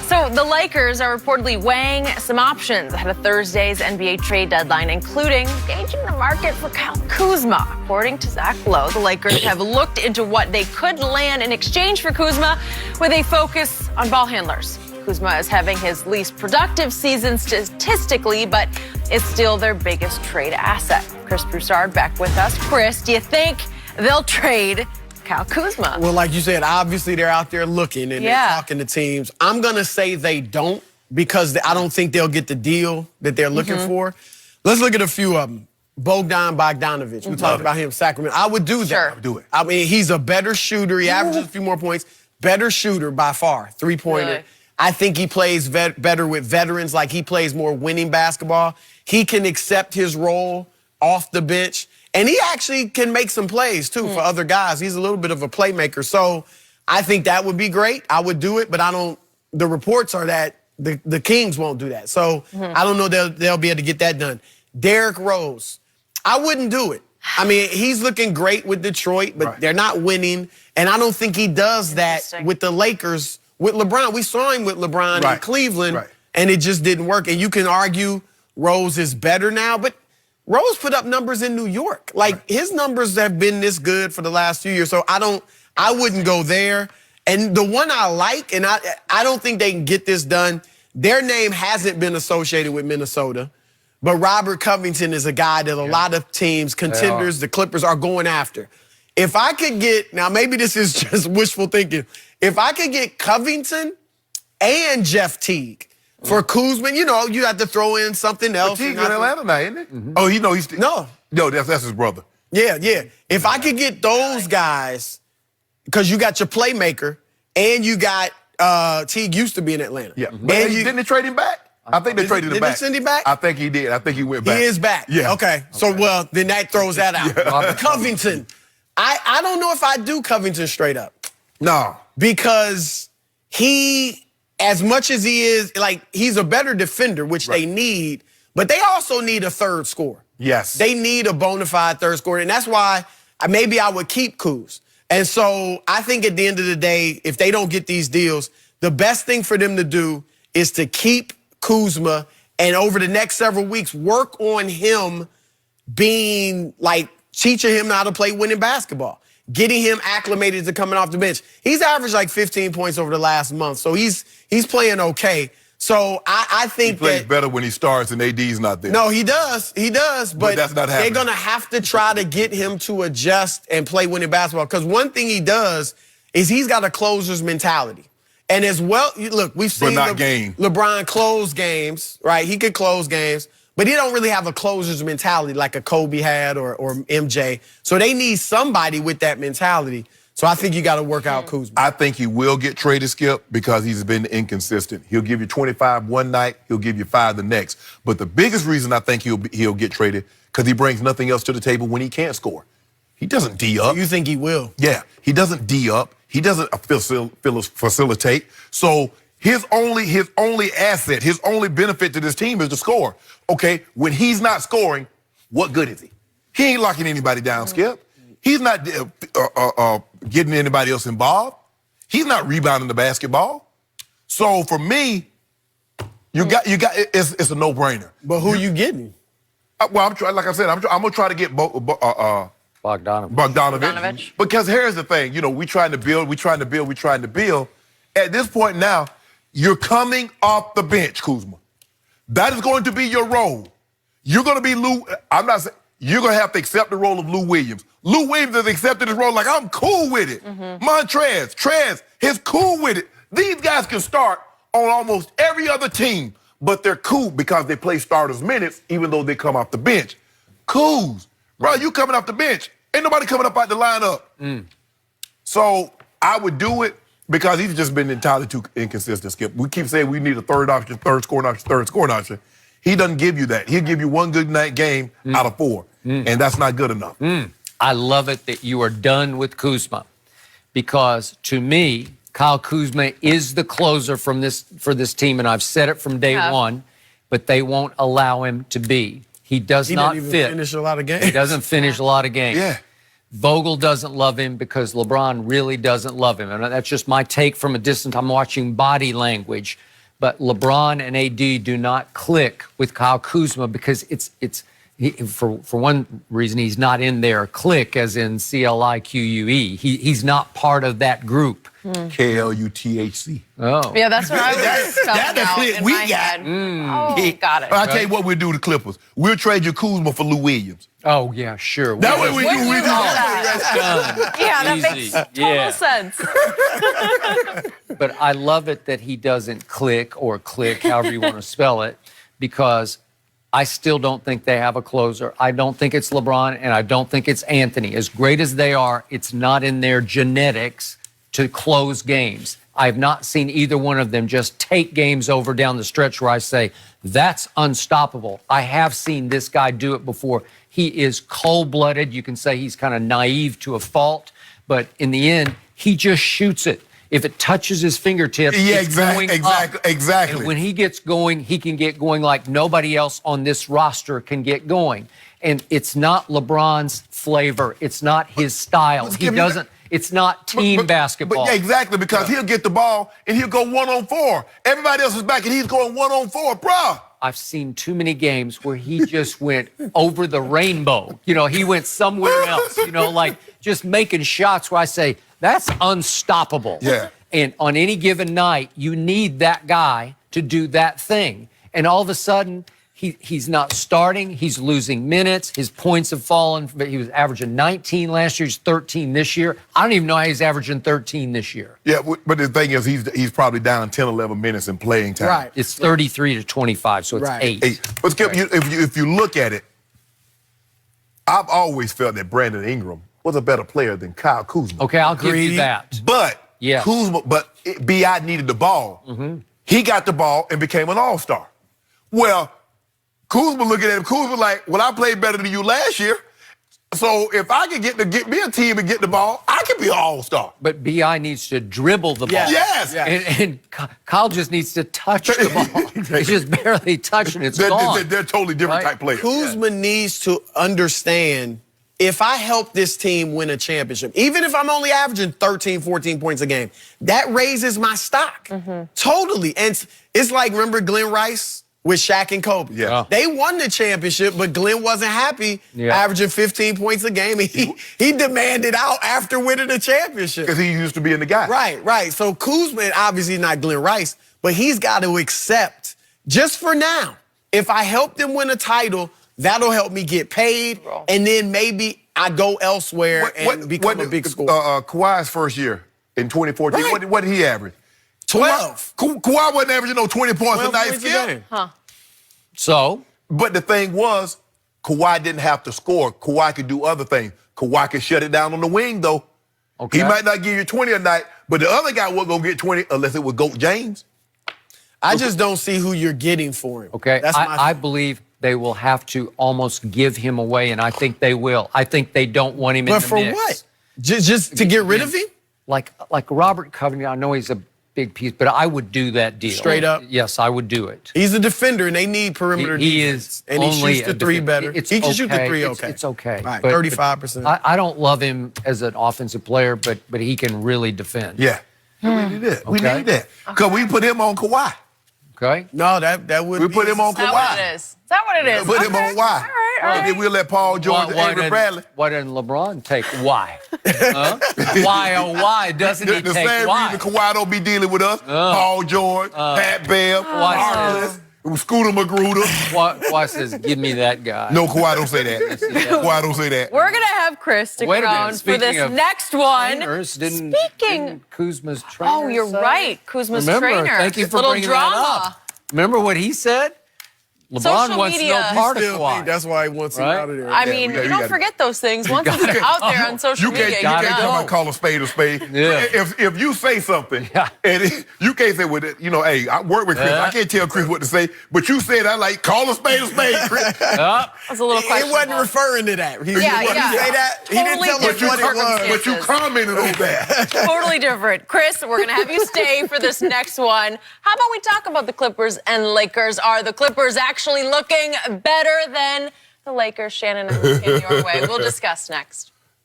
So the Lakers are reportedly weighing some options ahead of Thursday's NBA trade deadline, including gauging the market for Kyle Kuzma. According to Zach Lowe, the Lakers have looked into what they could land in exchange for Kuzma with a focus on ball handlers. Kuzma is having his least productive season statistically, but is still their biggest trade asset. Chris Broussard back with us. Chris, do you think they'll trade Kyle Kuzma? Well, like you said, obviously they're out there looking and they're talking to teams. I'm going to say they don't because I don't think they'll get the deal that they're looking for. Let's look at a few of them. Bogdanovich. We talked about him, Sacramento. I would do that. Sure. I would do it. I mean, he's a better shooter. He averages a few more points. Better shooter by far. Three-pointer. Really? I think he plays better with veterans. Like, he plays more winning basketball. He can accept his role off the bench. And he actually can make some plays, too, for other guys. He's a little bit of a playmaker. So I think that would be great. I would do it, but I don't – the reports are that the Kings won't do that. So I don't know they'll be able to get that done. Derrick Rose, I wouldn't do it. I mean, he's looking great with Detroit, but they're not winning. And I don't think he does that with the Lakers. With LeBron, we saw him with LeBron in Cleveland, and it just didn't work. And you can argue Rose is better now, but Rose put up numbers in New York. Like, his numbers have been this good for the last few years, so I wouldn't go there. And the one I like, and I don't think they can get this done, their name hasn't been associated with Minnesota, but Robert Covington is a guy that a lot of teams, contenders, the Clippers, are going after. If I could get, now maybe this is just wishful thinking, if I could get Covington and Jeff Teague for Kuzma, you know, you have to throw in something else. But Teague's in Atlanta now, isn't it? Oh, he's no. No, that's his brother. Yeah. If I could get those guys, because you got your playmaker and you got Teague used to be in Atlanta. Yeah. But didn't they trade him back? I think they traded him back. Did they send him back? I think he did. I think he went back. He is back. Yeah. Okay. So, well, then that throws that out. Covington. I don't know if I do Covington straight up. No. Because he, as much as he is, like, he's a better defender, which they need, but they also need a third scorer. Yes. They need a bona fide third scorer, and that's why maybe I would keep Kuz. And so I think at the end of the day, if they don't get these deals, the best thing for them to do is to keep Kuzma and over the next several weeks work on him being, like, teaching him how to play winning basketball, getting him acclimated to coming off the bench. He's averaged like 15 points over the last month, so he's playing okay. So I think he plays better when he starts and AD's not there. No, he does, but that's not happening. They're going to have to try to get him to adjust and play winning basketball, because one thing he does is he's got a closer's mentality. And as well, look, we've seen LeBron close games, right? He could close games. But he don't really have a closer's mentality like a Kobe had or MJ. So they need somebody with that mentality. So I think you got to work out Kuzma. I think he will get traded, Skip, because he's been inconsistent. He'll give you 25 one night, he'll give you 5 the next. But the biggest reason I think he'll get traded, because he brings nothing else to the table when he can't score. He doesn't D up. You think he will? Yeah, he doesn't D up. He doesn't facilitate. So his only asset, his only benefit to this team is to score. Okay, when he's not scoring, what good is he? He ain't locking anybody down, Skip. He's not getting anybody else involved. He's not rebounding the basketball. So for me, it's a no-brainer. But who you getting? Well, like I said, I'm gonna try to get Bogdanovich. Because here's the thing, you know, we trying to build. At this point now, you're coming off the bench, Kuzma. That is going to be your role. You're going to be you're going to have to accept the role of Lou Williams. Lou Williams has accepted his role like, I'm cool with it. Montrez, he's cool with it. These guys can start on almost every other team, but they're cool because they play starters minutes even though they come off the bench. Kuz, bro, you coming off the bench. Ain't nobody coming up out the lineup. So I would do it because he's just been entirely too inconsistent, Skip. We keep saying we need a third option, third scoring option. He doesn't give you that. He'll give you one good night game out of 4, and that's not good enough. I love it that you are done with Kuzma, because to me, Kyle Kuzma is the closer for this team, and I've said it from day one, but they won't allow him to be. He does not fit. He doesn't even finish a lot of games. He doesn't finish a lot of games. Yeah. Vogel doesn't love him because LeBron really doesn't love him. And that's just my take from a distance. I'm watching body language. but LeBron and AD do not click with Kyle Kuzma because for one reason, he's not in their clique, as in CLIQUE. He's not part of that group. KLUTHC. Oh. Yeah, that's what I was spelling out in we my got. head. Oh, got it. I'll tell you what we'll do to Clippers. We'll trade you Kuzma for Lou Williams. Oh, yeah, sure. That way we do. Wouldn't We you do. love that? Yeah, that makes total sense. But I love it that he doesn't click or click, however you want to spell it, because I still don't think they have a closer. I don't think it's LeBron, and I don't think it's Anthony. As great as they are, it's not in their genetics to close games. I have not seen either one of them just take games over down the stretch where I say, that's unstoppable. I have seen this guy do it before. He is cold-blooded. You can say he's kind of naive to a fault, but in the end, he just shoots it. If it touches his fingertips, Yeah, it's going up. exactly. And when he gets going, he can get going like nobody else on this roster can get going. And it's not LeBron's flavor. It's not his style. He doesn't. It's not team basketball. But yeah, exactly, because he'll get the ball and he'll go 1-on-4. Everybody else is back and he's going 1-on-4, bruh. I've seen too many games where he just went over the rainbow. You know, he went somewhere else, you know, like just making shots where I say, that's unstoppable. Yeah. And on any given night, you need that guy to do that thing. And all of a sudden, he's not starting. He's losing minutes. His points have fallen. But he was averaging 19 last year. He's 13 this year. I don't even know how he's averaging 13 this year. Yeah, but the thing is, he's probably down 10, 11 minutes in playing time. Right. It's 33 to 25, so it's Right. 8. But Skip, if you look at it, I've always felt that Brandon Ingram was a better player than Kyle Kuzma. Okay, I'll give you that. But Yes. Kuzma, B.I. needed the ball. He got the ball and became an all-star. Well, Kuzma looking at him, Kuzma like, well, I played better than you last year. So if I can get me a team and get the ball, I can be an all-star. But B.I. needs to dribble the ball. Yes. And Kyle just needs to touch the ball. He's just barely touching it. It's gone. They're totally different Right? type players. Kuzma needs to understand, if I help this team win a championship, even if I'm only averaging 13, 14 points a game, that raises my stock. Totally. And it's like, remember Glenn Rice with Shaq and Kobe? Yeah. They won the championship, but Glenn wasn't happy averaging 15 points a game. And he demanded out after winning the championship. Because he used to being the guy. Right. So Kuzma, obviously not Glenn Rice, but he's got to accept, just for now, if I help them win a title, that'll help me get paid, and then maybe I go elsewhere and become a big scorer. Kawhi's first year in 2014, Right. what did he average? 12. Kawhi wasn't averaging no 20 points a 12 night, points a Skip. game. So, But the thing was, Kawhi didn't have to score. Kawhi could do other things. Kawhi could shut it down on the wing, though. okay. He might not give you 20 a night, but the other guy wasn't going to get 20 unless it was Goat James. I just don't see who you're getting for him. Okay, That's my I believe they will have to almost give him away, and I think they will. I think they don't want him in But the for mix. what? Just to get rid of him? Like Robert Covington, I know he's a big piece, but I would do that deal. Straight up? Yes, I would do it. He's a defender, and they need perimeter He defense. is And he only shoots a the three defender. better. It's He can shoot the okay. three It's- okay. it's okay. Right, But- 35%. I don't love him as an offensive player, but he can really defend. Yeah. We need that. We Okay. need that. Because we put him on Kawhi. Okay? No, that would We be put him on Is that what Kawhi. it is? Is that what it is? Put him on Kawhi. All right. And then we'll let Paul George and Avery Bradley. Why didn't LeBron take why? Huh? Why, oh, why doesn't he The take same why? reason Kawhi don't be dealing with us. Paul George, Pat Bev, Arliss, Scooter Magruder. Why says, give me that guy? No, Kawhi don't say that. Kawhi don't say that. We're going to have Chris stick Wait a minute, around for speaking this of next one. Trainers, didn't Kuzma's trainer Oh, you're say? right. Kuzma's Remember, trainer. thank you for Little bringing drama. that up. Remember what he said? LeBron Social wants media. no part of Still Kawhi. think that's why he wants him Right? out of there. I mean, we you don't gotta- forget those things. Once it's out there on social You media, can't you're come done. and call a spade a spade. Yeah. If you say something, Yeah. and you can't say, well, hey, I work with Chris. Yeah. I can't tell Chris what to say, but you said I like call a spade, Chris. Yeah. That's a little He questionable. wasn't referring to that. He Yeah, didn't yeah. say that. He didn't Totally tell us different what it was. But you commented on that. Totally different. Chris, we're going to have you stay for this next one. How about we talk about the Clippers and Lakers? Are the Clippers actually looking better than the Lakers? Shannon, I'm looking your way. We'll discuss next.